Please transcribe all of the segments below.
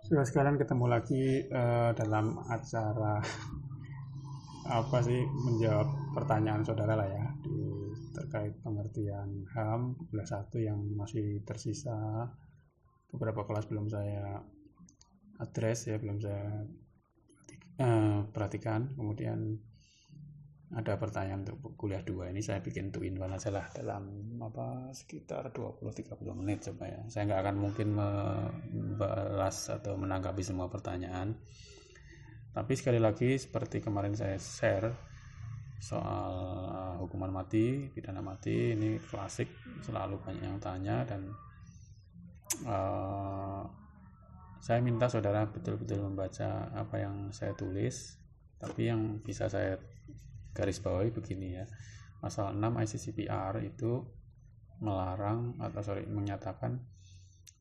Sudah sekalian ketemu lagi dalam acara apa sih menjawab pertanyaan saudara lah ya terkait pengertian HAM kelas 1 yang masih tersisa beberapa kelas belum saya address ya, belum saya perhatikan. Kemudian ada pertanyaan untuk kuliah 2 ini saya bikin 2 in 1 aja lah dalam sekitar 20-30 menit supaya saya nggak akan mungkin membalas atau menanggapi semua pertanyaan. Tapi sekali lagi seperti kemarin saya share soal hukuman mati, pidana mati, ini klasik, selalu banyak yang tanya dan saya minta saudara betul-betul membaca apa yang saya tulis. Tapi yang bisa saya garis bawahi begini ya, pasal 6 ICCPR itu menyatakan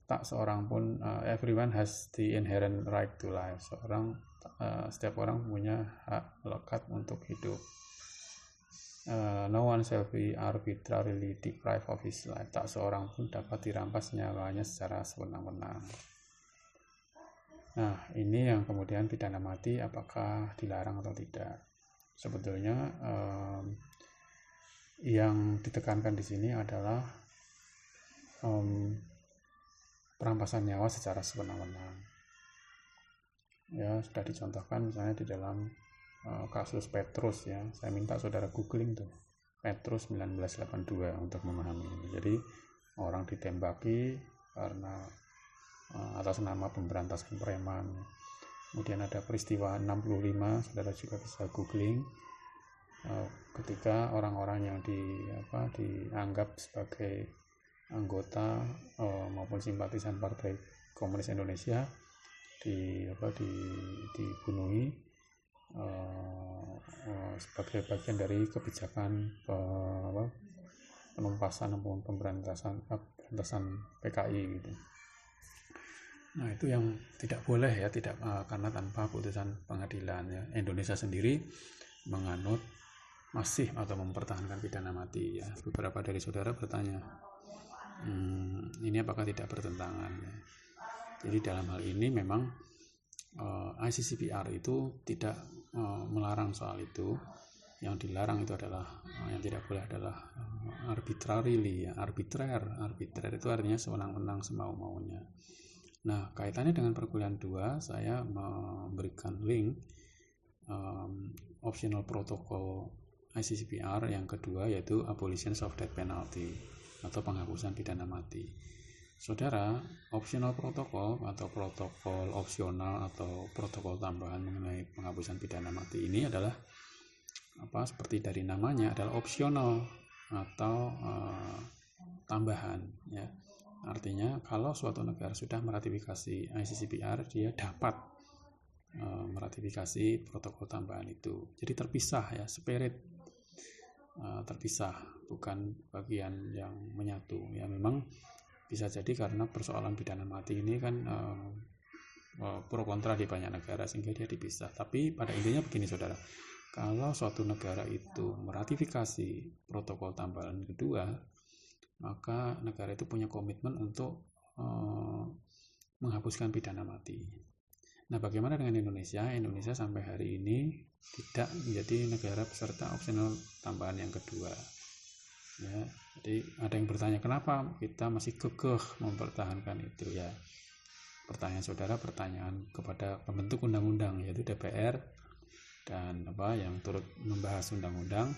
tak seorang pun everyone has the inherent right to life. Setiap orang punya hak lekat untuk hidup. No one shall be arbitrarily deprived of his life. Tak seorang pun dapat dirampas nyawanya secara sewenang-wenang. Nah, ini yang kemudian pidana mati apakah dilarang atau tidak. Sebetulnya yang ditekankan di sini adalah perampasan nyawa secara sewenang-wenang. Ya, sudah dicontohkan misalnya di dalam kasus Petrus ya. Saya minta saudara googling tuh Petrus 1982 untuk memahami ini. Jadi orang ditembaki karena atas nama pemberantasan preman. Kemudian ada peristiwa 65, saudara juga bisa googling ketika orang-orang yang dianggap sebagai anggota maupun simpatisan Partai Komunis Indonesia dibunuhi sebagai bagian dari kebijakan penumpasan maupun pemberantasan PKI gitu. Nah, itu yang tidak boleh ya, karena tanpa putusan pengadilan ya. Indonesia sendiri menganut masih atau mempertahankan pidana mati ya. Beberapa dari saudara bertanya, ini apakah tidak bertentangan ya? Jadi dalam hal ini memang ICCPR itu tidak melarang soal itu. Yang dilarang itu adalah yang tidak boleh adalah arbitrarily ya. Arbitrer itu artinya sewenang-wenang semau-maunya. Nah, kaitannya dengan perkuliahan 2, saya memberikan link optional protokol ICCPR yang kedua, yaitu abolition of death penalty atau penghapusan pidana mati. Saudara, optional protokol atau protokol opsional atau protokol tambahan mengenai penghapusan pidana mati ini adalah seperti dari namanya adalah opsional atau tambahan ya. Artinya kalau suatu negara sudah meratifikasi ICCPR, dia dapat meratifikasi protokol tambahan itu. Jadi terpisah ya, separate, terpisah, bukan bagian yang menyatu ya. Memang bisa jadi karena persoalan pidana mati ini kan pro kontra di banyak negara sehingga dia dipisah. Tapi pada intinya begini saudara, kalau suatu negara itu meratifikasi protokol tambahan kedua, maka negara itu punya komitmen untuk menghapuskan pidana mati. Nah, bagaimana dengan Indonesia? Indonesia sampai hari ini tidak menjadi negara peserta opsional tambahan yang kedua. Ya, jadi ada yang bertanya kenapa kita masih kekeh mempertahankan itu ya. Pertanyaan saudara pertanyaan kepada pembentuk undang-undang yaitu DPR dan yang turut membahas undang-undang,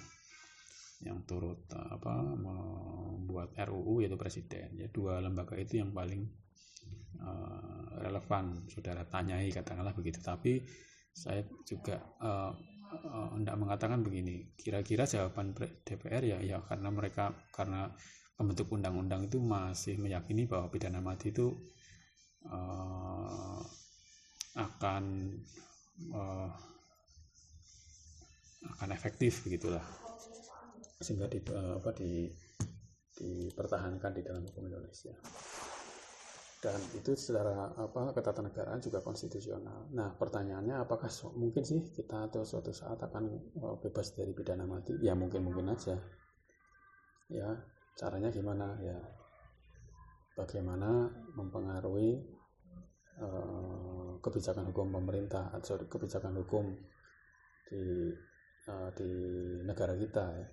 yang turut membuat RUU yaitu presiden ya. Dua lembaga itu yang paling relevan saudara tanyai, katakanlah begitu. Tapi saya juga hendak mengatakan begini, kira-kira jawaban DPR ya karena pembentuk undang-undang itu masih meyakini bahwa pidana mati itu akan efektif begitulah, sehingga dipertahankan di dalam hukum Indonesia. Dan itu secara ketatanegaraan juga konstitusional. Nah, pertanyaannya apakah mungkin sih kita suatu saat akan bebas dari pidana mati? Ya mungkin aja. Ya, caranya gimana ya? Bagaimana mempengaruhi kebijakan hukum pemerintah atau kebijakan hukum di negara kita ya.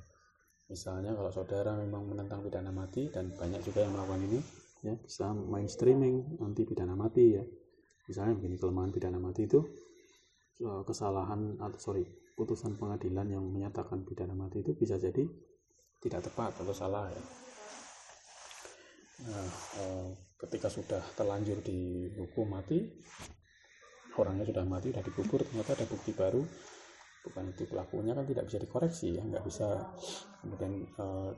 Misalnya kalau saudara memang menentang pidana mati, dan banyak juga yang melakukan ini ya, bisa mainstreaming anti pidana mati ya. Misalnya begini, kelemahan pidana mati itu putusan pengadilan yang menyatakan pidana mati itu bisa jadi tidak tepat atau salah ya. Nah, ketika sudah terlanjur dihukum mati, orangnya sudah mati, sudah dikubur, ternyata ada bukti baru bukan itu pelakunya, kan tidak bisa dikoreksi ya, nggak bisa kemudian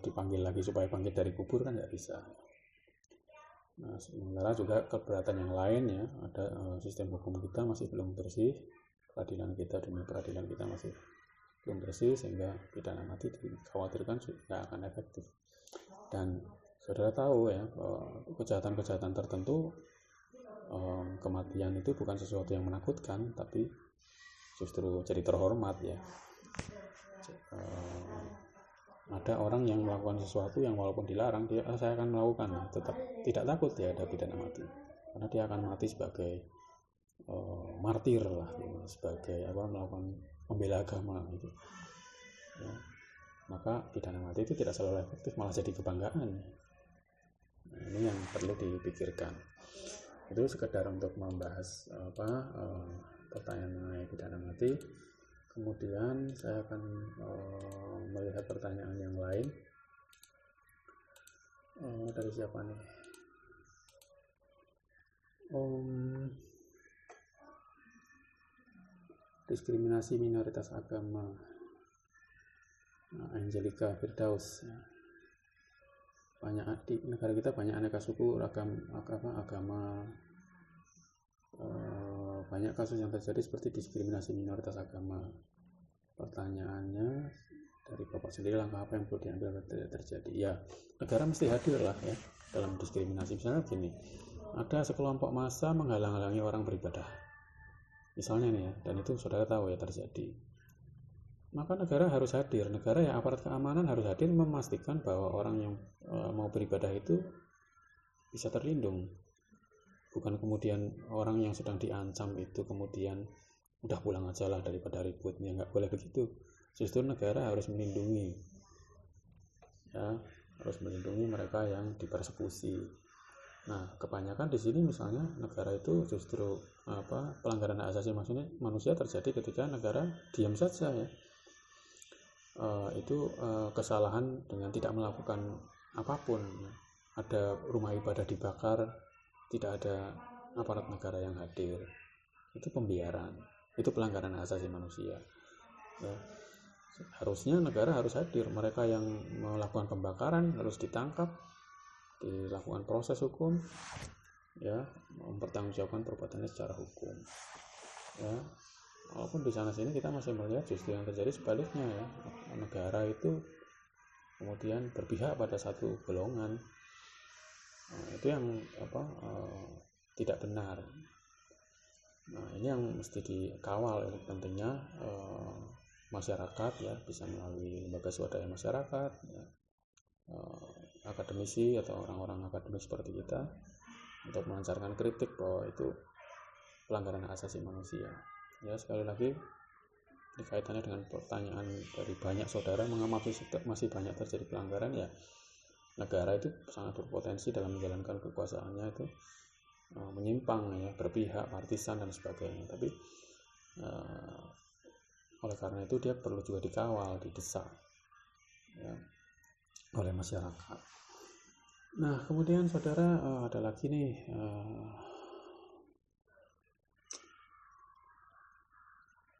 dipanggil lagi supaya bangkit dari kubur, kan nggak bisa. Nah, sementara juga keberatan yang lain ya, ada sistem hukum kita masih belum bersih, dunia peradilan kita masih belum bersih, sehingga pidana mati dikhawatirkan nggak akan efektif. Dan saudara tahu ya, kejahatan-kejahatan tertentu kematian itu bukan sesuatu yang menakutkan, tapi justru jadi terhormat ya. Ada orang yang melakukan sesuatu yang walaupun dilarang, saya akan melakukan, tetap tidak takut ya ada pidana mati, karena dia akan mati sebagai martir lah, sebagai melakukan membela agama gitu ya. Maka pidana mati itu tidak selalu efektif, malah jadi kebanggaan. Nah, ini yang perlu dipikirkan. Itu sekedar untuk membahas pertanyaan mengenai pidana mati. Kemudian saya akan melihat pertanyaan yang lain. Dari siapa nih? Diskriminasi minoritas agama, Angelica Firdaus. Banyak di negara kita banyak aneka suku, agama. Banyak kasus yang terjadi seperti diskriminasi minoritas agama. Pertanyaannya dari Bapak sendiri, langkah apa yang perlu diambil agar tidak terjadi? Ya, negara mesti hadir lah ya dalam diskriminasi. Misalnya begini, ada sekelompok massa menghalang-halangi orang beribadah, misalnya nih ya, dan itu saudara tahu ya terjadi. Maka negara harus hadir, aparat keamanan harus hadir memastikan bahwa orang yang mau beribadah itu bisa terlindung. Bukan kemudian orang yang sedang diancam itu kemudian udah pulang aja lah daripada ributnya, nggak boleh begitu. Justru negara harus melindungi ya, harus melindungi mereka yang dipersekusi. Nah, kebanyakan di sini misalnya negara itu justru pelanggaran hak asasi manusia terjadi ketika negara diam saja ya. Itu kesalahan dengan tidak melakukan apapun ya. Ada rumah ibadah dibakar, tidak ada aparat negara yang hadir, itu pembiaran, itu pelanggaran hak asasi manusia ya. Harusnya negara harus hadir, mereka yang melakukan pembakaran harus ditangkap, dilakukan proses hukum ya, mempertanggungjawabkan perbuatannya secara hukum ya. Walaupun di sana sini kita masih melihat justru yang terjadi sebaliknya ya, negara itu kemudian berpihak pada satu golongan. Nah, itu yang tidak benar. Nah, ini yang mesti dikawal ya, pentingnya masyarakat ya, bisa melalui lembaga swadaya masyarakat ya, akademisi atau orang-orang akademis seperti kita, untuk melancarkan kritik bahwa itu pelanggaran hak asasi manusia ya. Sekali lagi, ini kaitannya dengan pertanyaan dari banyak saudara, mengapa masih banyak terjadi pelanggaran ya. Negara itu sangat berpotensi dalam menjalankan kekuasaannya itu menyimpang ya, berpihak, partisan dan sebagainya. Tapi oleh karena itu dia perlu juga dikawal, didesak ya, oleh masyarakat. Nah, kemudian saudara, ada lagi nih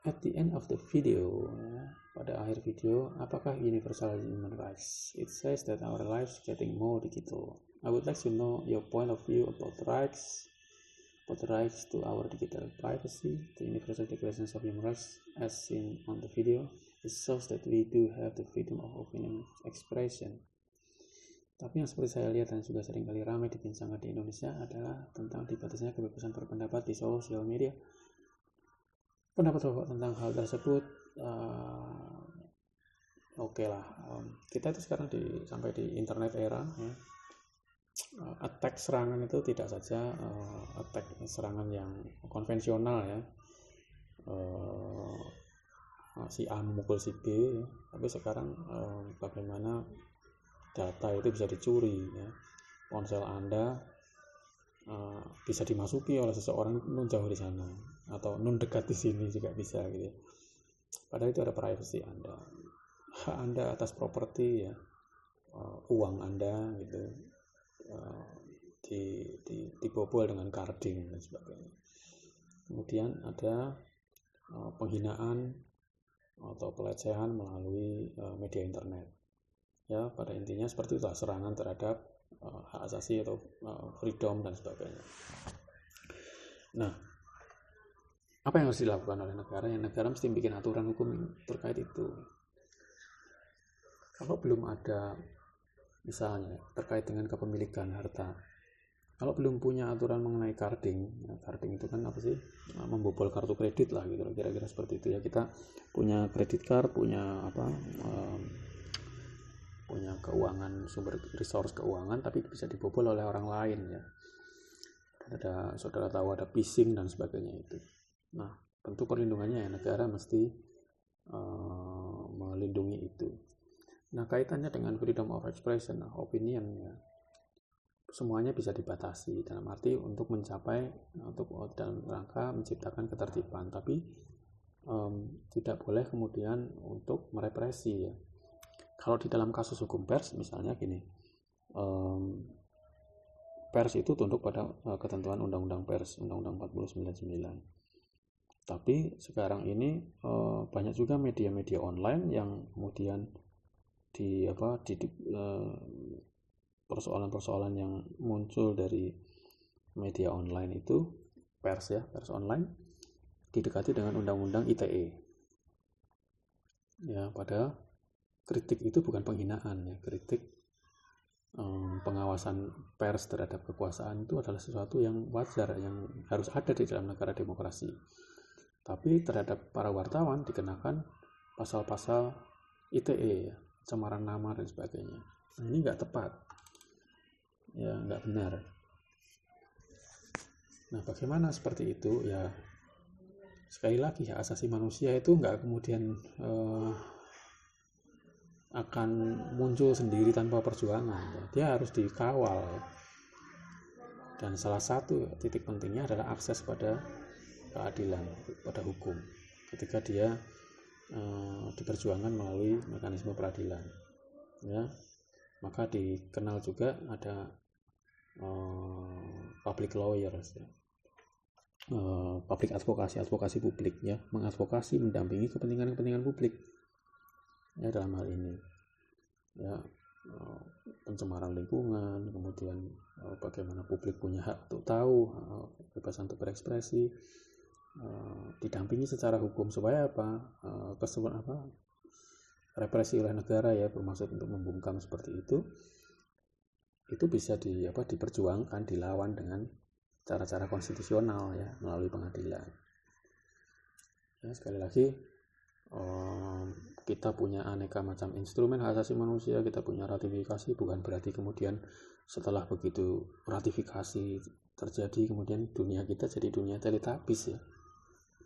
at the end of the video ya, pada akhir video, apakah universal human rights? It says that our lives getting more digital. I would like to know your point of view about rights to our digital privacy. The Universal Declaration of Human Rights, as seen on the video, it shows that we do have the freedom of opinion expression. Tapi yang seperti saya lihat dan sudah sering kali ramai dibincangkan di Indonesia adalah tentang dibatasnya kebebasan berpendapat di sosial media. Pendapat Bapak tentang hal tersebut, oke lah. Kita itu sekarang sampai di internet era ya. attack serangan itu tidak saja attack serangan yang konvensional ya, si A memukul si B ya. Tapi sekarang bagaimana data itu bisa dicuri ya. Ponsel Anda bisa dimasuki oleh seseorang nun jauh di sana atau nun dekat di sini juga bisa gitu. Padahal itu ada privacy Anda, hak Anda atas properti ya, uang Anda gitu, dibobol dengan carding dan sebagainya. Kemudian ada penghinaan atau pelecehan melalui media internet. Ya, pada intinya seperti itulah serangan terhadap hak asasi atau freedom dan sebagainya. Nah, apa yang harus dilakukan oleh negara? Ya, negara mesti bikin aturan hukum terkait itu. Kalau belum ada, misalnya terkait dengan kepemilikan harta, kalau belum punya aturan mengenai carding, ya, carding itu kan apa sih? Membobol kartu kredit lah gitu, kira-kira seperti itu ya. Kita punya kredit card, punya punya keuangan, sumber resource keuangan, tapi bisa dibobol oleh orang lain ya. Ada, saudara tahu ada phishing dan sebagainya itu. Nah, tentu perlindungannya ya negara mesti melindungi itu. Nah, kaitannya dengan freedom of expression, opinion ya, semuanya bisa dibatasi dalam arti untuk mencapai, untuk dalam rangka menciptakan ketertiban, tapi tidak boleh kemudian untuk merepresi ya. Kalau di dalam kasus hukum pers misalnya gini, pers itu tunduk pada ketentuan Undang-Undang Pers, Undang-Undang 4099. Tapi sekarang ini banyak juga media-media online yang kemudian persoalan-persoalan yang muncul dari media online itu, pers online, didekati dengan Undang-Undang ITE. Ya, padahal kritik itu bukan penghinaan ya, kritik pengawasan pers terhadap kekuasaan itu adalah sesuatu yang wajar, yang harus ada di dalam negara demokrasi. Tapi terhadap para wartawan dikenakan pasal-pasal ITE ya, pencemaran nama dan sebagainya. Nah, ini nggak tepat ya, nggak benar. Nah, bagaimana seperti itu ya, sekali lagi hak asasi manusia itu nggak kemudian akan muncul sendiri tanpa perjuangan. Dia harus dikawal. Dan salah satu titik pentingnya adalah akses pada keadilan, pada hukum. Ketika dia diperjuangkan melalui mekanisme peradilan. Ya, maka dikenal juga ada public lawyers ya. Public advokasi publik ya, mengadvokasi, mendampingi kepentingan publik ya, dalam hal ini ya, pencemaran lingkungan, kemudian bagaimana publik punya hak untuk tahu, kebebasan untuk berekspresi, didampingi secara hukum supaya represi oleh negara ya, bermaksud untuk membungkam seperti itu bisa diperjuangkan, dilawan dengan cara-cara konstitusional ya, melalui pengadilan. Ya, sekali lagi kita punya aneka macam instrumen hak asasi manusia, kita punya ratifikasi, bukan berarti kemudian setelah begitu ratifikasi terjadi kemudian dunia kita jadi dunia Teletubbies ya,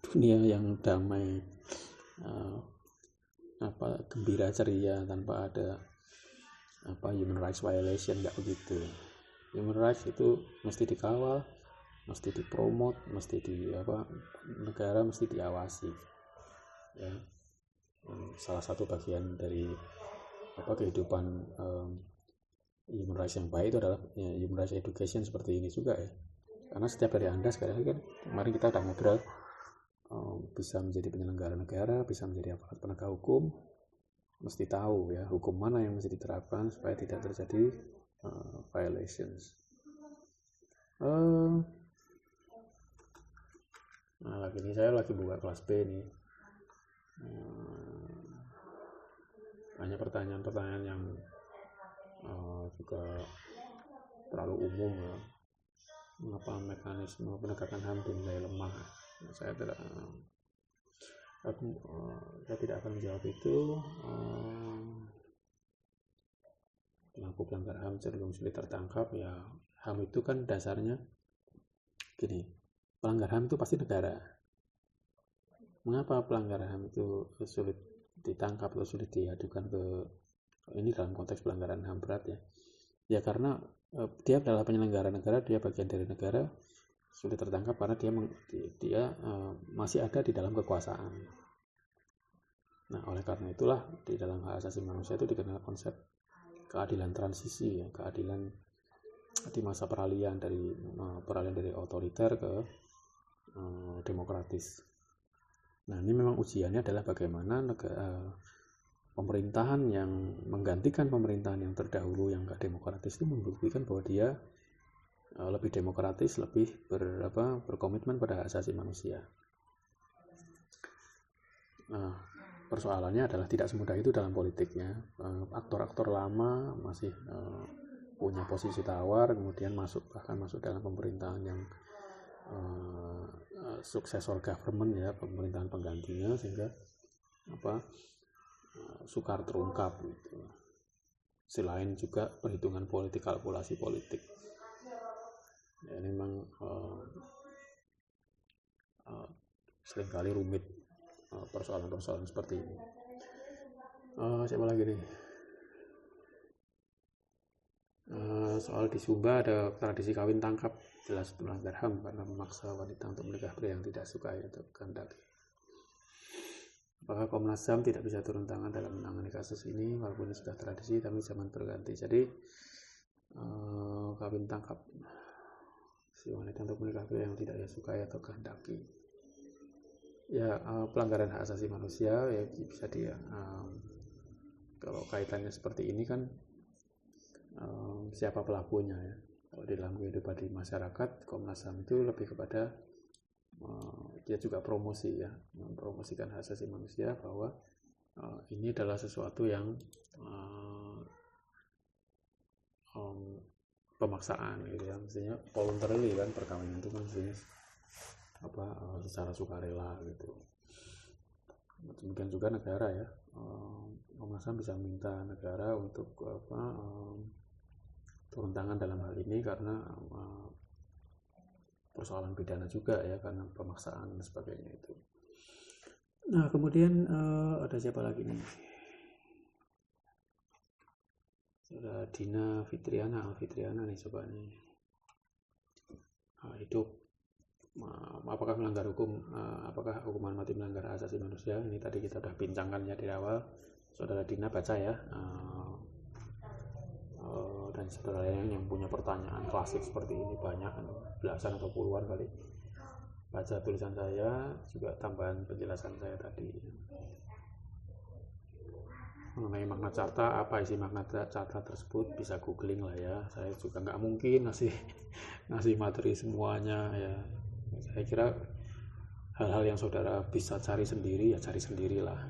dunia yang damai, gembira ceria tanpa ada human rights violation. Nggak begitu. Human rights itu mesti dikawal, mesti dipromot, mesti negara mesti diawasi ya. Salah satu bagian dari kehidupan human rights yang baik itu adalah ya, human rights education seperti ini juga ya. Karena setiap dari Anda sekali lagi kan, kemarin kita udah ngobrol, bisa menjadi penyelenggara negara, bisa menjadi aparat penegak hukum, mesti tahu ya hukum mana yang mesti diterapkan supaya tidak terjadi violations. Nah, saya lagi buka kelas B nih. Banyak pertanyaan-pertanyaan yang juga terlalu umum ya. Mengapa mekanisme penegakan HAM dinilai lemah? Nah, saya tidak akan menjawab itu. pelaku pelanggar HAM cenderung sulit tertangkap. Ya, HAM itu kan dasarnya gini, pelanggar HAM itu pasti negara. Mengapa pelanggar HAM itu sulit ditangkap atau sulit diadukan ke ini dalam konteks pelanggaran HAM berat ya? Ya karena dia adalah penyelenggara negara, dia bagian dari negara, sulit tertangkap karena dia masih ada di dalam kekuasaan. Nah, oleh karena itulah di dalam hak asasi manusia itu dikenal konsep keadilan transisi, ya, keadilan di masa peralihan dari otoriter ke demokratis. Nah, ini memang ujiannya adalah bagaimana pemerintahan yang menggantikan pemerintahan yang terdahulu yang gak demokratis itu membuktikan bahwa dia lebih demokratis, lebih berkomitmen pada hak asasi manusia. Nah, persoalannya adalah tidak semudah itu dalam politiknya. Aktor-aktor lama masih punya posisi tawar, kemudian bahkan masuk dalam pemerintahan yang successor government ya, pemerintahan penggantinya, sehingga sukar terungkap gitu. Selain juga perhitungan politik, kalkulasi politik. Ya, ini memang seringkali rumit persoalan-persoalan seperti ini. Siapa lagi nih? Soal di Sumba ada tradisi kawin tangkap, jelas melanggar HAM karena memaksa wanita untuk menikah pria yang tidak sukai atau kehendaki. Apakah Komnas HAM tidak bisa turun tangan dalam menangani kasus ini walaupun ini sudah tradisi tapi zaman berganti. Jadi kawin tangkap si wanita untuk menikah pria yang tidak dia sukai atau kehendaki. Ya pelanggaran hak asasi manusia ya bisa dia. Kalau kaitannya seperti ini kan siapa pelakunya ya. Kalau di dalam kehidupan di masyarakat, Komnas HAM itu lebih kepada dia juga promosi ya, mempromosikan hak asasi manusia bahwa ini adalah sesuatu yang pemaksaan gitu ya, mestinya voluntarily kan, perkawinan itu kan mestinya secara sukarela gitu. Demikian juga negara ya, Komnas HAM bisa minta negara untuk turun tangan dalam hal ini karena persoalan pidana juga ya, karena pemaksaan dan sebagainya itu. Nah kemudian ada siapa lagi nih? Ada Dina Alfitriana nih, coba nih. Hidup apakah melanggar hukum, apakah hukuman mati melanggar hak asasi manusia? Ini tadi kita sudah bincangkan ya di awal. Saudara Dina baca ya, dan saudara yang punya pertanyaan klasik seperti ini banyak, belasan atau puluhan kali. Baca tulisan saya, juga tambahan penjelasan saya tadi mengenai Magna Carta. Apa isi Magna Carta tersebut bisa googling lah ya, saya juga nggak mungkin ngasih materi semuanya ya. Saya kira hal-hal yang saudara bisa cari sendiri ya cari sendirilah,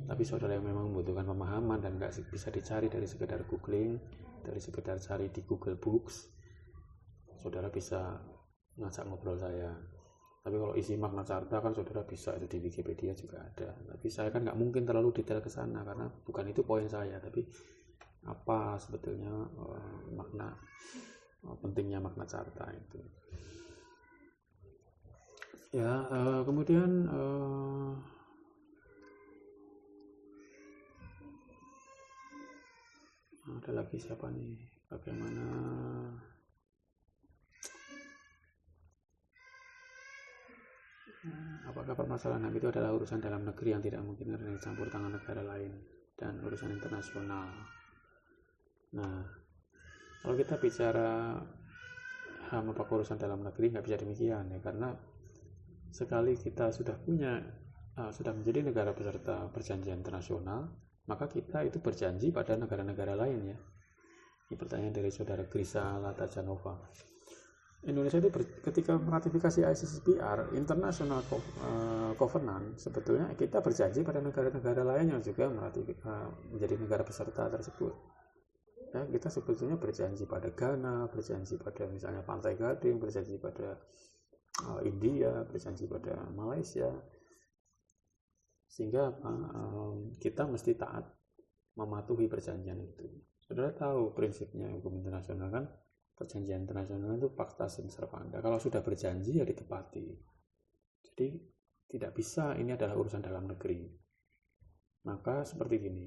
tapi saudara yang memang membutuhkan pemahaman dan nggak bisa dicari dari sekedar googling, dari sekedar cari di Google Books, saudara bisa ngajak ngobrol saya. Tapi kalau isi Magna Carta kan saudara bisa itu di Wikipedia juga ada. Tapi saya kan nggak mungkin terlalu detail ke sana karena bukan itu poin saya. Tapi apa sebetulnya pentingnya Magna Carta itu? Ya kemudian ada lagi siapa nih? Bagaimana? Apakah permasalahan HAM itu adalah urusan dalam negeri yang tidak mungkin karena campur tangan negara lain dan urusan internasional? Nah, kalau kita bicara HAM apakah urusan dalam negeri, nggak bisa demikian ya, karena sekali kita sudah menjadi negara peserta perjanjian internasional, maka kita itu berjanji pada negara-negara lain ya. Ini pertanyaan dari saudara Grisa Latajanova. Indonesia itu ketika meratifikasi ICCPR, International Covenant, sebetulnya kita berjanji pada negara-negara lain yang juga menjadi negara peserta tersebut. Ya, kita sebetulnya berjanji pada Ghana, berjanji pada misalnya Pantai Gading, berjanji pada India, berjanji pada Malaysia, sehingga kita mesti taat mematuhi perjanjian itu. Saudara tahu prinsipnya hukum internasional kan, perjanjian internasional itu pacta sunt servanda. Kalau sudah berjanji ya ditepati. Jadi tidak bisa ini adalah urusan dalam negeri. Maka seperti gini,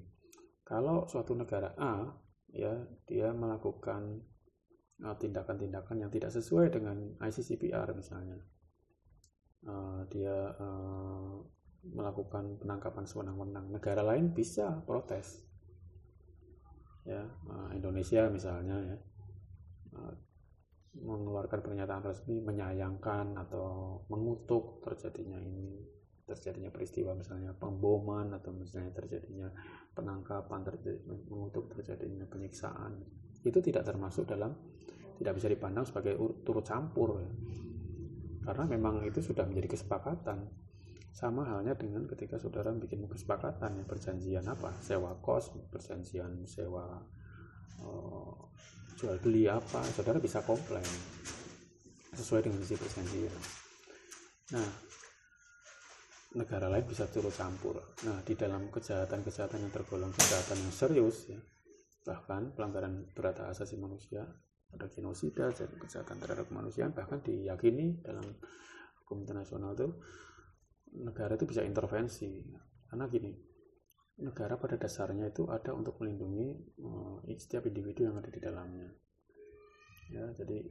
kalau suatu negara A ya dia melakukan tindakan-tindakan yang tidak sesuai dengan ICCPR misalnya, dia melakukan penangkapan sewenang-wenang, negara lain bisa protes. Ya, Indonesia misalnya ya mengeluarkan pernyataan resmi menyayangkan atau mengutuk terjadinya peristiwa misalnya pemboman, atau misalnya terjadinya penangkapan, mengutuk terjadinya penyiksaan. Itu tidak bisa dipandang sebagai turut campur ya. Karena memang itu sudah menjadi kesepakatan. Sama halnya dengan ketika saudara bikin kesepakatan ya, perjanjian apa, sewa kos, perjanjian sewa jual beli apa, saudara bisa komplain sesuai dengan isi perjanjian. Nah, negara lain bisa turut campur. Nah, di dalam kejahatan-kejahatan yang tergolong kejahatan yang serius ya, bahkan pelanggaran berat hak asasi manusia, ada genosida, kejahatan terhadap kemanusiaan, bahkan diyakini dalam hukum internasional itu negara itu bisa intervensi. Karena gini, negara pada dasarnya itu ada untuk melindungi setiap individu yang ada di dalamnya ya. Jadi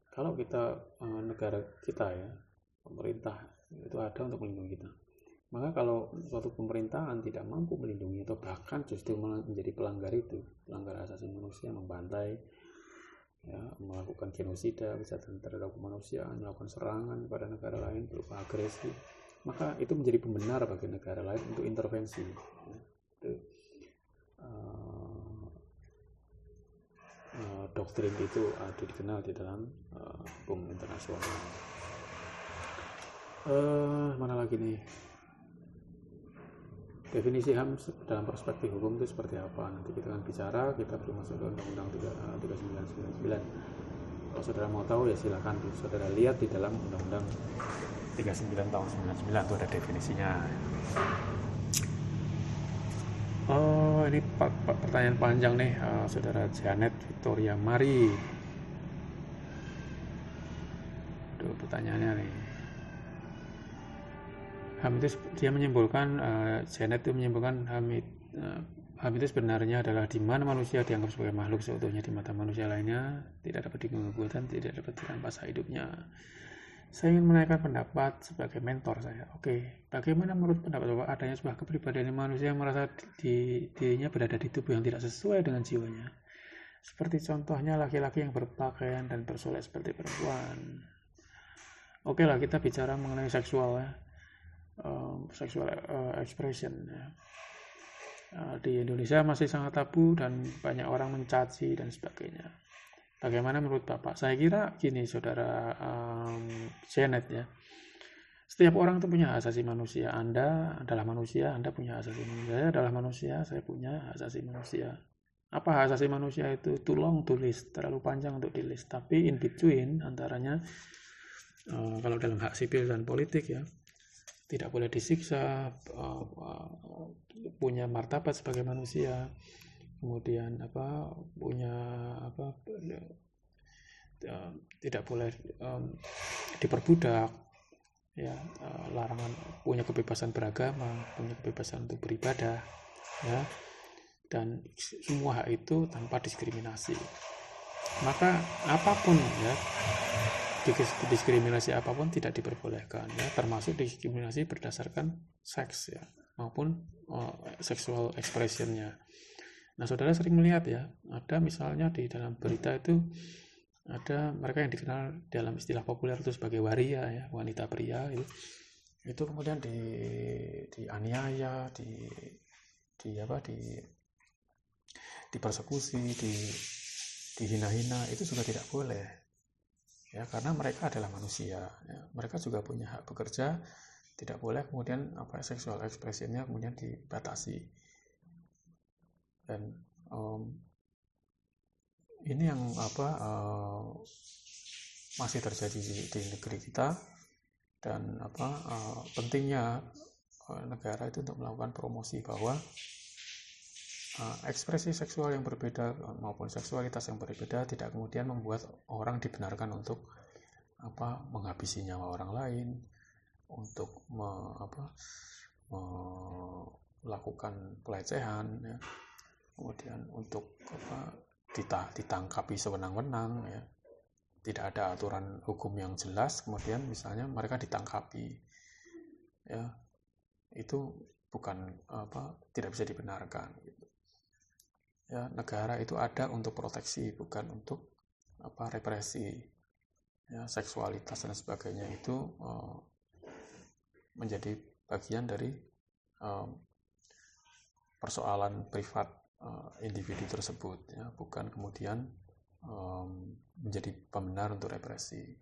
kalau kita negara kita ya, pemerintah itu ada untuk melindungi kita, maka kalau suatu pemerintahan tidak mampu melindungi atau bahkan justru menjadi pelanggar asasi manusia, membantai ya, melakukan genosida, kejahatan terhadap kemanusiaan, melakukan serangan pada negara lain berupa agresi, maka itu menjadi pembenar bagi negara lain untuk intervensi ya. Itu, doktrin itu dikenal di dalam hukum internasional. Mana lagi nih, definisi HAM dalam perspektif hukum itu seperti apa, nanti kita akan bicara. Kita belum masuk ke Undang-Undang 3999. Kalau saudara mau tahu ya silakan saudara lihat di dalam Undang-Undang 39 tahun 99 itu ada definisinya. Ini pertanyaan panjang nih, saudara Janet Victoria Mari. Pertanyaannya nih, HAM itu dia menyimpulkan, Janet itu menyimpulkan HAM itu sebenarnya adalah di mana manusia dianggap sebagai makhluk seutuhnya di mata manusia lainnya, tidak dapat diganggu dan tidak dapat dirampas hidupnya. Saya ingin menanyakan pendapat sebagai mentor saya. Oke, bagaimana menurut pendapat Bapak adanya sebuah kepribadian manusia yang merasa dirinya berada di tubuh yang tidak sesuai dengan jiwanya? Seperti contohnya laki-laki yang berpakaian dan bersolek seperti perempuan. Oke lah, kita bicara mengenai seksual ya. Sexual expression ya. Di Indonesia masih sangat tabu dan banyak orang mencaci dan sebagainya. Bagaimana menurut Bapak? Saya kira gini, saudara Janet ya. Setiap orang itu punya hak asasi manusia. Anda adalah manusia, Anda punya hak asasi manusia. Saya adalah manusia, saya punya hak asasi manusia. Apa hak asasi manusia itu? Too long to list, terlalu panjang untuk di list. Tapi in between antaranya, kalau dalam hak sipil dan politik ya, tidak boleh disiksa, punya martabat sebagai manusia, kemudian tidak boleh diperbudak ya, larangan, punya kebebasan beragama, punya kebebasan untuk beribadah ya, dan semua hak itu tanpa diskriminasi. Maka apapun ya, diskriminasi apapun tidak diperbolehkan ya, termasuk diskriminasi berdasarkan seks ya, maupun sexual expressionnya. Nah, saudara sering melihat ya, ada misalnya di dalam berita itu ada mereka yang dikenal dalam istilah populer itu sebagai waria ya, wanita pria itu kemudian dianiaya, dipersekusi, dihina-hina, itu juga tidak boleh ya, karena mereka adalah manusia ya. Mereka juga punya hak bekerja, tidak boleh kemudian sexual expressionnya kemudian dibatasi. Dan ini yang masih terjadi di negeri kita, dan pentingnya negara itu untuk melakukan promosi bahwa ekspresi seksual yang berbeda maupun seksualitas yang berbeda tidak kemudian membuat orang dibenarkan untuk menghabisi nyawa orang lain, untuk melakukan pelecehan, ya. Kemudian untuk ditangkapi sewenang-wenang, ya. Tidak ada aturan hukum yang jelas, kemudian misalnya mereka ditangkapi, ya, itu bukan tidak bisa dibenarkan, gitu. Ya, negara itu ada untuk proteksi, bukan untuk represi. Ya, seksualitas dan sebagainya itu menjadi bagian dari persoalan privat individu tersebut, ya, bukan kemudian menjadi pembenar untuk represi.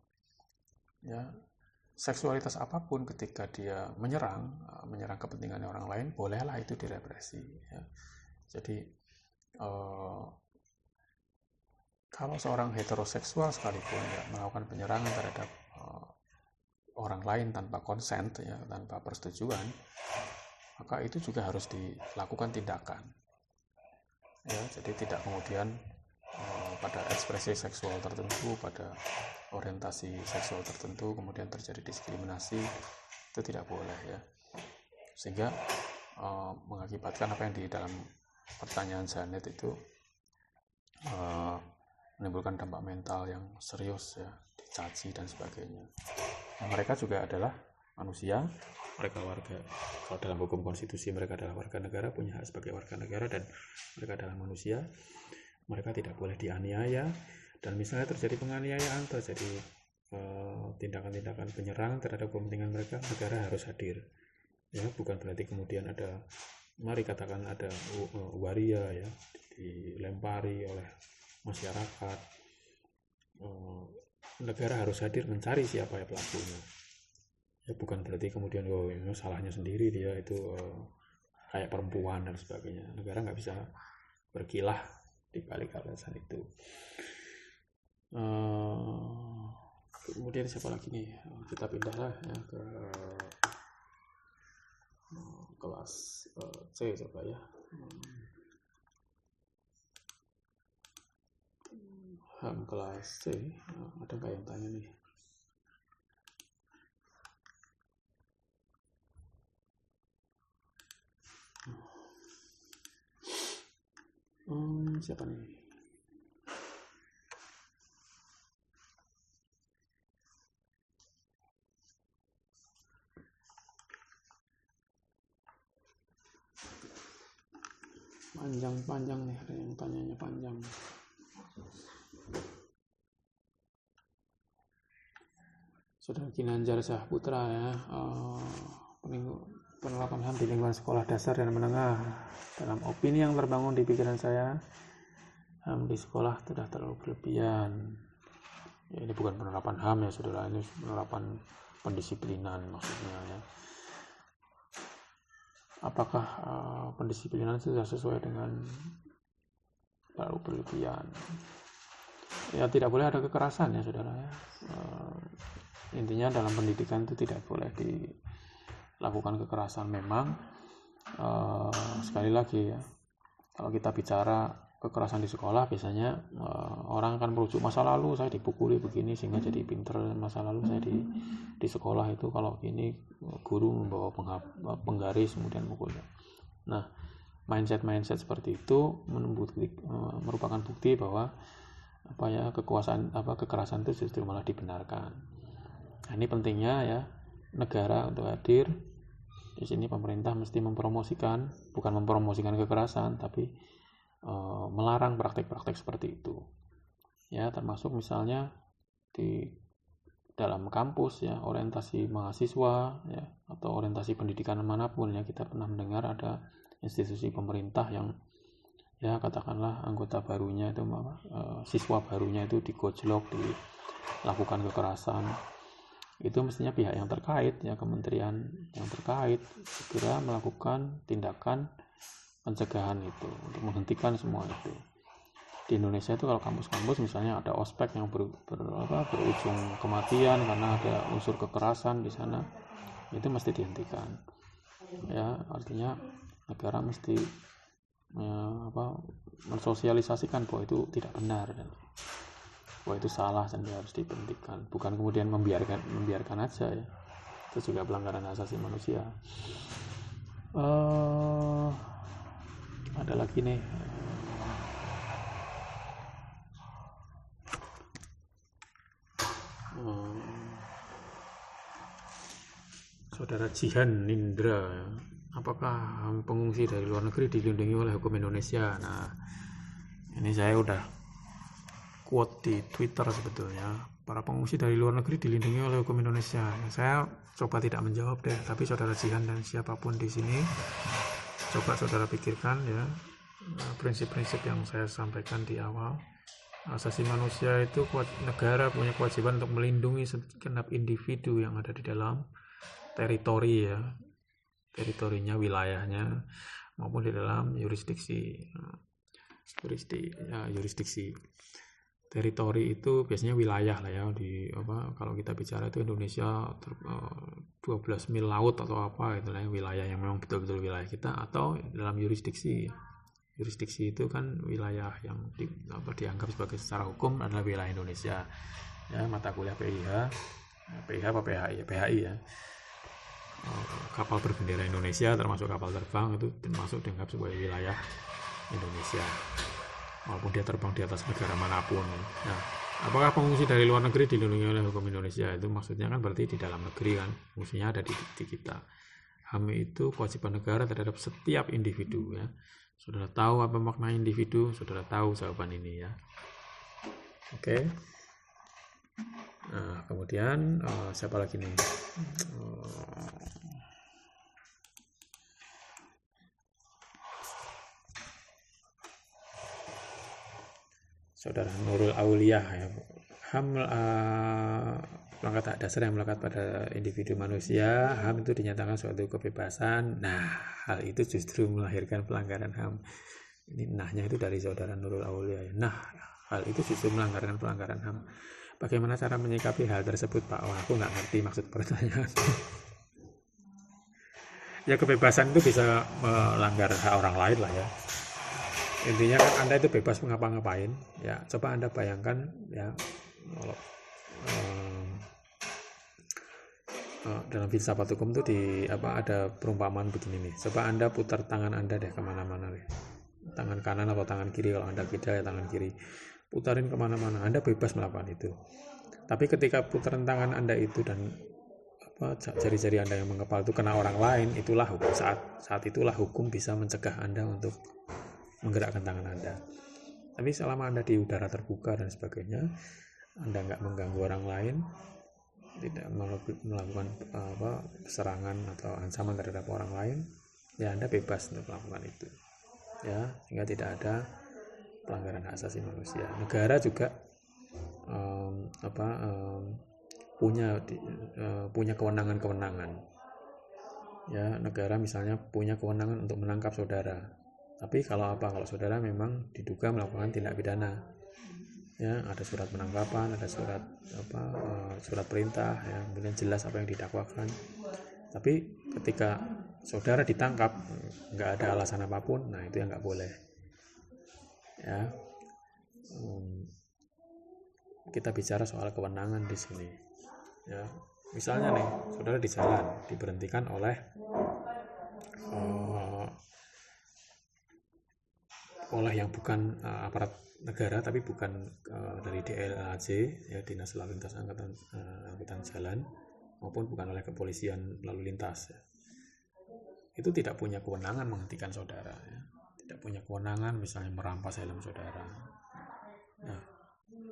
Ya, seksualitas apapun ketika dia menyerang kepentingan orang lain, bolehlah itu direpresi, ya. Jadi kalau seorang heteroseksual sekalipun, ya, melakukan penyerangan terhadap orang lain tanpa konsen, ya, tanpa persetujuan, maka itu juga harus dilakukan tindakan, ya. Jadi tidak kemudian pada ekspresi seksual tertentu, pada orientasi seksual tertentu kemudian terjadi diskriminasi, itu tidak boleh, ya. Sehingga mengakibatkan apa yang di dalam pertanyaan Janet itu menimbulkan dampak mental yang serius, ya, dicaci dan sebagainya. Nah, mereka juga adalah manusia, mereka warga, kalau dalam hukum konstitusi mereka adalah warga negara, punya hak sebagai warga negara, dan mereka adalah manusia. Mereka tidak boleh dianiaya, dan misalnya terjadi penganiayaan, terjadi tindakan-tindakan penyerangan terhadap kepentingan mereka, negara harus hadir, ya. Bukan berarti kemudian mari katakan ada waria, ya, dilempari oleh masyarakat, negara harus hadir mencari siapa ya pelakunya, ya. Bukan berarti kemudian ini salahnya sendiri, dia itu kayak perempuan dan sebagainya. Negara nggak bisa berkilah di balik alasan itu. Kemudian siapa lagi nih? Kita pindahlah, ya, ke kelas C coba, ya. Kelas C, ada nggak yang tanya nih? Siapa nih? Panjang nih, ada yang tanyanya panjang. Saudara Ginanjar Sahputra, ya, penerapan HAM di lingkungan sekolah dasar dan menengah. Dalam opini yang terbangun di pikiran saya, HAM di sekolah sudah terlalu berlebihan. Ya, ini bukan penerapan HAM, ya saudara, ini penerapan pendisiplinan maksudnya, ya. Apakah pendisiplinan sudah sesuai dengan terlalu berlebihan? Ya, tidak boleh ada kekerasan, ya saudara, ya. Intinya dalam pendidikan itu tidak boleh dilakukan kekerasan. Memang sekali lagi, ya, kalau kita bicara kekerasan di sekolah, biasanya orang akan merujuk masa lalu, saya dipukuli begini sehingga jadi pinter, masa lalu saya di sekolah itu kalau gini guru membawa penggaris kemudian mukul. Nah, mindset seperti itu merupakan bukti bahwa kekerasan itu justru malah dibenarkan. Nah, ini pentingnya, ya, negara untuk hadir di sini. Pemerintah mesti mempromosikan, bukan mempromosikan kekerasan, tapi melarang praktek-praktek seperti itu, ya. Termasuk misalnya di dalam kampus, ya, orientasi mahasiswa, ya, atau orientasi pendidikan manapun, ya, kita pernah mendengar ada institusi pemerintah yang, ya, katakanlah anggota barunya itu siswa barunya itu digojlok, dilakukan kekerasan. Itu mestinya pihak yang terkait, ya, kementerian yang terkait segera melakukan tindakan pencegahan itu untuk menghentikan semua itu. Di Indonesia itu kalau kampus-kampus misalnya ada ospek yang berujung kematian karena ada unsur kekerasan di sana, itu mesti dihentikan, ya. Artinya negara mesti mensosialisasikan bahwa itu tidak benar dan bahwa itu salah dan harus diberhentikan, bukan kemudian membiarkan aja ya. Itu juga pelanggaran hak asasi manusia. Ada lagi nih, Saudara Jihan Nindra, apakah pengungsi dari luar negeri dilindungi oleh hukum Indonesia? Nah, ini saya udah quote di Twitter sebetulnya. Para pengungsi dari luar negeri dilindungi oleh hukum Indonesia. Saya coba tidak menjawab deh, tapi saudara Jihan dan siapapun di sini, coba saudara pikirkan ya prinsip-prinsip yang saya sampaikan di awal. Asasi manusia itu negara punya kewajiban untuk melindungi segenap individu yang ada di dalam teritorinya, wilayahnya, maupun di dalam yurisdiksi. Teritori itu biasanya wilayah lah ya, kalau kita bicara itu Indonesia 12 mil laut atau apa itu lah, wilayah yang memang betul-betul wilayah kita, atau dalam yurisdiksi itu kan wilayah yang dianggap sebagai secara hukum adalah wilayah Indonesia ya. Mata kuliah PIH apa PHI ya, kapal berbendera Indonesia termasuk kapal terbang itu termasuk dianggap sebagai wilayah Indonesia walaupun dia terbang di atas negara manapun. Nah, apakah pengungsi dari luar negeri dilindungi oleh hukum Indonesia? Itu maksudnya kan berarti di dalam negeri kan, fungsinya ada di kita. HAM itu kewajiban negara terhadap setiap individu ya. Saudara tahu apa makna individu? Saudara tahu jawaban ini ya. Oke. Nah, kemudian siapa lagi nih? Saudara Nurul Auliah ya. HAM perangkat hak dasar yang melekat pada individu manusia. HAM itu dinyatakan suatu kebebasan. Nah, hal itu justru melahirkan pelanggaran HAM. Ini nahnya itu dari saudara Nurul Auliah ya. Nah, hal itu justru melanggarkan pelanggaran HAM. Bagaimana cara menyikapi hal tersebut, Pak? Wah, aku nggak ngerti maksud pertanyaan. Ya, kebebasan itu bisa melanggar hak orang lain lah ya. Intinya kan Anda itu bebas ngapa-ngapain ya. Coba Anda bayangkan ya, kalau dalam filsafat hukum itu ada perumpamaan begini nih. Coba Anda putar tangan Anda deh kemana-mana nih, tangan kanan atau tangan kiri. Kalau Anda kidal ya tangan kiri, putarin kemana-mana, Anda bebas melakukan itu. Tapi ketika putaran tangan Anda itu dan jari-jari Anda yang mengepal itu kena orang lain, itulah hukum. Saat itulah hukum bisa mencegah Anda untuk menggerakkan tangan Anda. Tapi selama Anda di udara terbuka dan sebagainya, Anda nggak mengganggu orang lain, tidak melakukan serangan atau ancaman terhadap orang lain, ya Anda bebas untuk melakukan itu ya, sehingga tidak ada pelanggaran hak asasi manusia. Negara juga punya kewenangan ya. Negara misalnya punya kewenangan untuk menangkap saudara. Tapi kalau saudara memang diduga melakukan tindak pidana, ya ada surat penangkapan, ada surat perintah, ya kemudian jelas apa yang didakwakan. Tapi ketika saudara ditangkap nggak ada alasan apapun, nah itu yang nggak boleh. Ya, kita bicara soal kewenangan di sini. Ya, misalnya nih, saudara di jalan diberhentikan oleh yang bukan aparat negara, tapi bukan dari DLAJ ya, Dinas Lalu Lintas Angkutan Jalan, maupun bukan oleh kepolisian lalu lintas ya. Itu tidak punya kewenangan menghentikan saudara ya. Tidak punya kewenangan misalnya merampas helm saudara. Nah,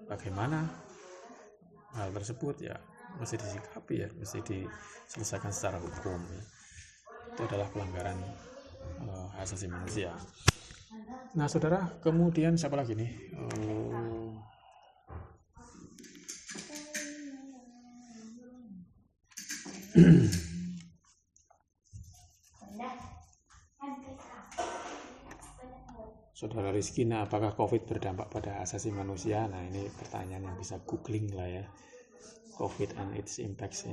bagaimana hal tersebut ya mesti disikapi ya, mesti diselesaikan secara hukum ya. Itu adalah pelanggaran hak asasi manusia. Nah, saudara, kemudian siapa lagi nih? Saudara Rizkina, apakah COVID berdampak pada asasi manusia? Nah, ini pertanyaan yang bisa googling lah ya. COVID and its impacts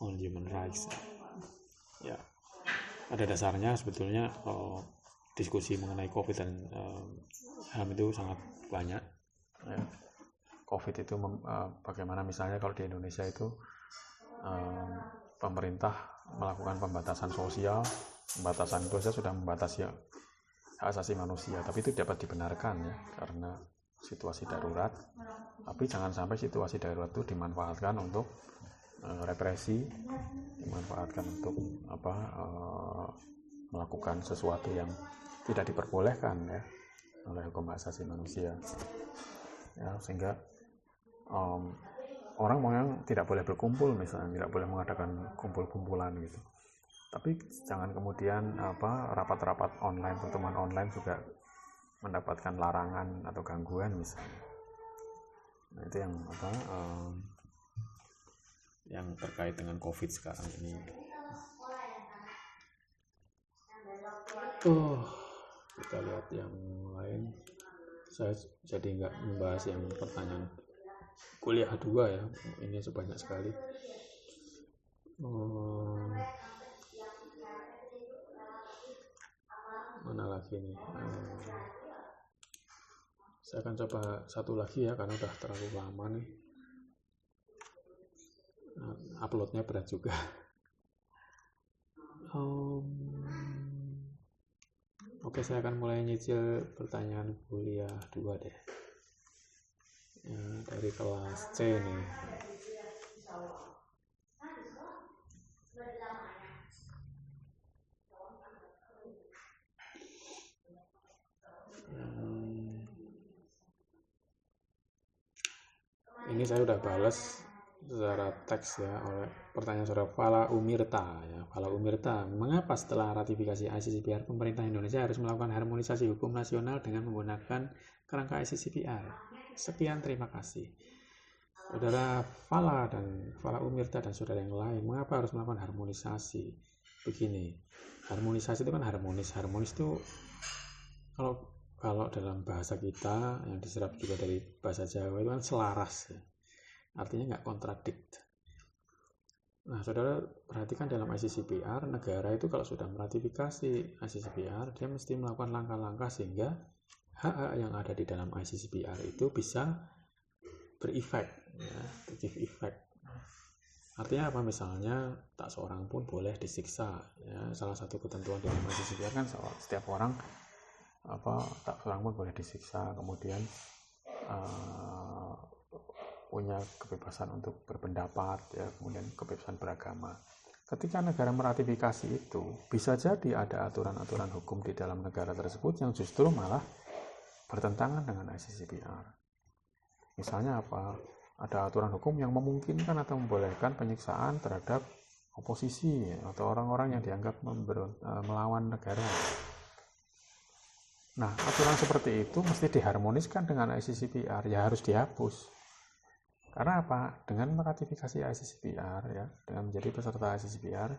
on human rights. Ya, pada dasarnya sebetulnya diskusi mengenai COVID dan HAM itu sangat banyak. Ya. COVID itu bagaimana misalnya kalau di Indonesia itu pemerintah melakukan pembatasan sosial. Pembatasan itu saja sudah membatasi hak asasi manusia, tapi itu dapat dibenarkan ya karena situasi darurat. Tapi jangan sampai situasi darurat itu dimanfaatkan untuk represi, dimanfaatkan untuk melakukan sesuatu yang tidak diperbolehkan ya oleh hukum hak asasi manusia. Ya, sehingga orang yang tidak boleh berkumpul, misalnya tidak boleh mengadakan kumpul-kumpulan gitu. Tapi jangan kemudian rapat-rapat online, pertemuan online juga mendapatkan larangan atau gangguan misalnya. Nah, itu yang terkait dengan COVID sekarang ini. Kita lihat yang lain. Saya jadi nggak membahas yang pertanyaan kuliah 2 ya, ini sebanyak sekali. Mana lagi nih? Saya akan coba satu lagi ya, karena udah terlalu lama nih. Uploadnya berat juga. Oke, saya akan mulai nyicil pertanyaan kuliah 2 deh. Ya, dari kelas C nih. Ini saya udah balas secara teks ya oleh pertanyaan saudara Fala Umirta ya. Fala Umirta, mengapa setelah ratifikasi ICCPR pemerintah Indonesia harus melakukan harmonisasi hukum nasional dengan menggunakan kerangka ICCPR? Sekian, terima kasih. Saudara Fala Umirta dan saudara yang lain, mengapa harus melakukan harmonisasi? Begini, harmonisasi itu kan harmonis itu kalau dalam bahasa kita yang diserap juga dari bahasa Jawa itu kan selaras ya. Artinya nggak kontradikt. Nah, saudara perhatikan dalam ICCPR, negara itu kalau sudah meratifikasi ICCPR, dia mesti melakukan langkah-langkah sehingga hak-hak yang ada di dalam ICCPR itu bisa berefek, ya, give effect. Artinya apa? Misalnya tak seorang pun boleh disiksa. Ya, salah satu ketentuan dalam ICCPR kan setiap orang tak seorang pun boleh disiksa, kemudian punya kebebasan untuk berpendapat ya, kemudian kebebasan beragama. Ketika negara meratifikasi itu, bisa jadi ada aturan-aturan hukum di dalam negara tersebut yang justru malah bertentangan dengan ICCPR. Misalnya apa? Ada aturan hukum yang memungkinkan atau membolehkan penyiksaan terhadap oposisi atau orang-orang yang dianggap melawan negara. Nah, aturan seperti itu mesti diharmoniskan dengan ICCPR, ya harus dihapus. Karena apa? Dengan meratifikasi ICCPR, ya, dengan menjadi peserta ICCPR,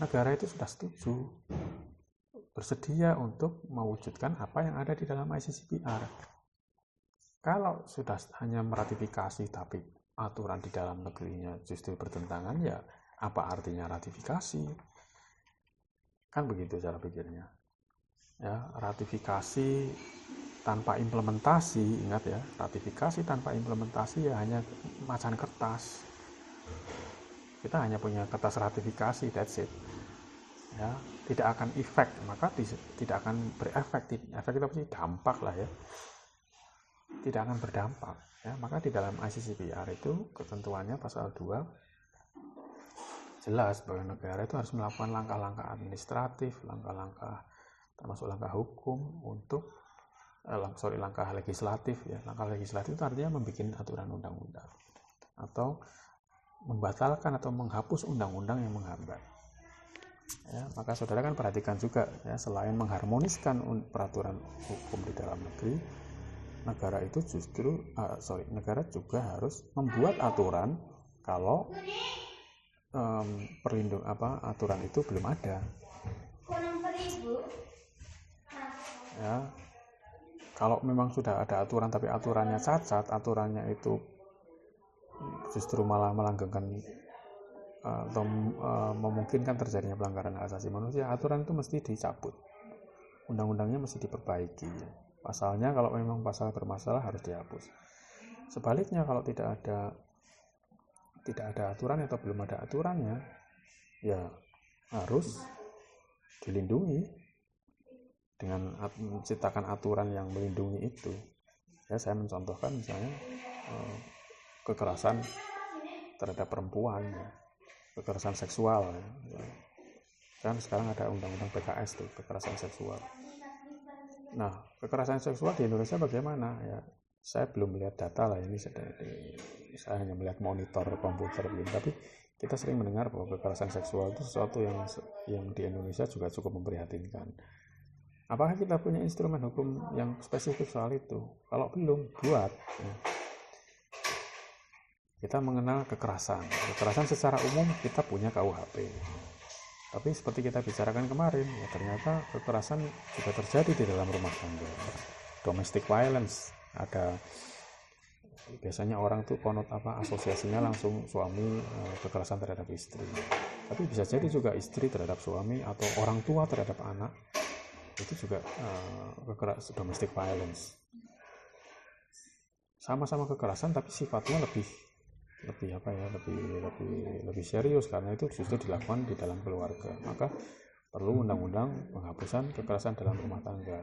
negara itu sudah setuju, bersedia untuk mewujudkan apa yang ada di dalam ICCPR. Kalau sudah hanya meratifikasi tapi aturan di dalam negerinya justru bertentangan, ya apa artinya ratifikasi? Kan begitu cara pikirnya. Ya, ratifikasi tanpa implementasi, ingat ya, ratifikasi tanpa implementasi ya hanya macan kertas. Kita hanya punya kertas ratifikasi, that's it. Ya, tidak akan efek, maka tidak akan berefek. Efek itu apa sih? Dampak lah ya. Tidak akan berdampak. Ya, maka di dalam ICCPR itu ketentuannya pasal 2 jelas bahwa negara itu harus melakukan langkah-langkah administratif, langkah-langkah termasuk langkah hukum untuk langkah legislatif ya. Langkah legislatif itu artinya membuat aturan undang-undang atau membatalkan atau menghapus undang-undang yang menghambat. Ya, maka saudara kan perhatikan juga ya, selain mengharmoniskan peraturan hukum di dalam negeri, negara itu negara juga harus membuat aturan kalau aturan itu belum ada. Ya, kalau memang sudah ada aturan tapi aturannya cacat, aturannya itu justru malah melanggengkan atau memungkinkan terjadinya pelanggaran hak asasi manusia, aturan itu mesti dicabut. undang-undangnya mesti diperbaiki. Pasalnya kalau memang pasal bermasalah harus dihapus. Sebaliknya kalau tidak ada aturan atau belum ada aturannya, ya harus dilindungi dengan menciptakan aturan yang melindungi itu. Ya, saya mencontohkan misalnya kekerasan terhadap perempuan, ya, kekerasan seksual, ya. Kan sekarang ada undang-undang PKS tuh, kekerasan seksual. Nah, kekerasan seksual di Indonesia bagaimana? Ya, saya belum melihat data lah, ini saya hanya melihat monitor komputer, tapi kita sering mendengar bahwa kekerasan seksual itu sesuatu yang di Indonesia juga cukup memprihatinkan. Apakah kita punya instrumen hukum yang spesifik soal itu? Kalau belum, buat. Ya. Kita mengenal kekerasan secara umum kita punya KUHP. Tapi seperti kita bicarakan kemarin, ya ternyata kekerasan juga terjadi di dalam rumah tangga. Domestic violence, ada biasanya orang tuh konot asosiasinya langsung suami kekerasan terhadap istri. Tapi bisa jadi juga istri terhadap suami atau orang tua terhadap anak. Itu juga kekerasan domestic violence. Sama-sama kekerasan tapi sifatnya lebih serius karena itu justru dilakukan di dalam keluarga. Maka perlu undang-undang penghapusan kekerasan dalam rumah tangga.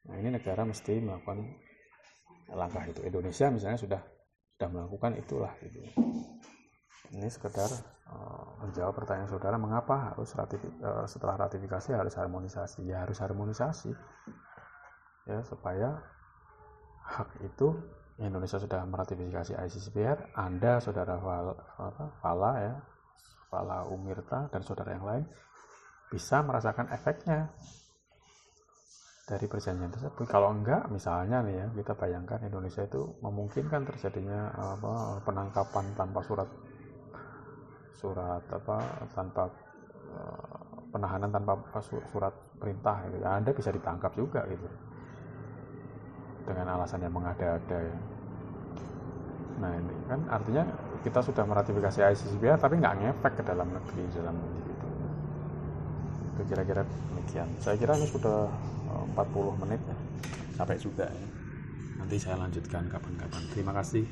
Nah, ini negara mesti melakukan langkah itu. Indonesia misalnya sudah melakukan itulah gitu. Ini sekedar menjawab pertanyaan saudara, mengapa harus setelah ratifikasi harus harmonisasi? Ya harus harmonisasi ya, supaya hak itu Indonesia sudah meratifikasi ICCPR, Anda saudara Fala Umirta dan saudara yang lain bisa merasakan efeknya dari perjanjian tersebut. Kalau enggak, misalnya nih ya, kita bayangkan Indonesia itu memungkinkan terjadinya penangkapan tanpa penahanan tanpa surat perintah gitu. Ya, Anda bisa ditangkap juga gitu dengan alasan yang mengada-ada ya. Nah ini kan artinya kita sudah meratifikasi ICCPR tapi nggak ngefek ke dalam negeri gitu. Itu kira-kira demikian. Saya kira ini sudah 40 menit ya. Capek juga ya. Nanti saya lanjutkan kapan-kapan. Terima kasih.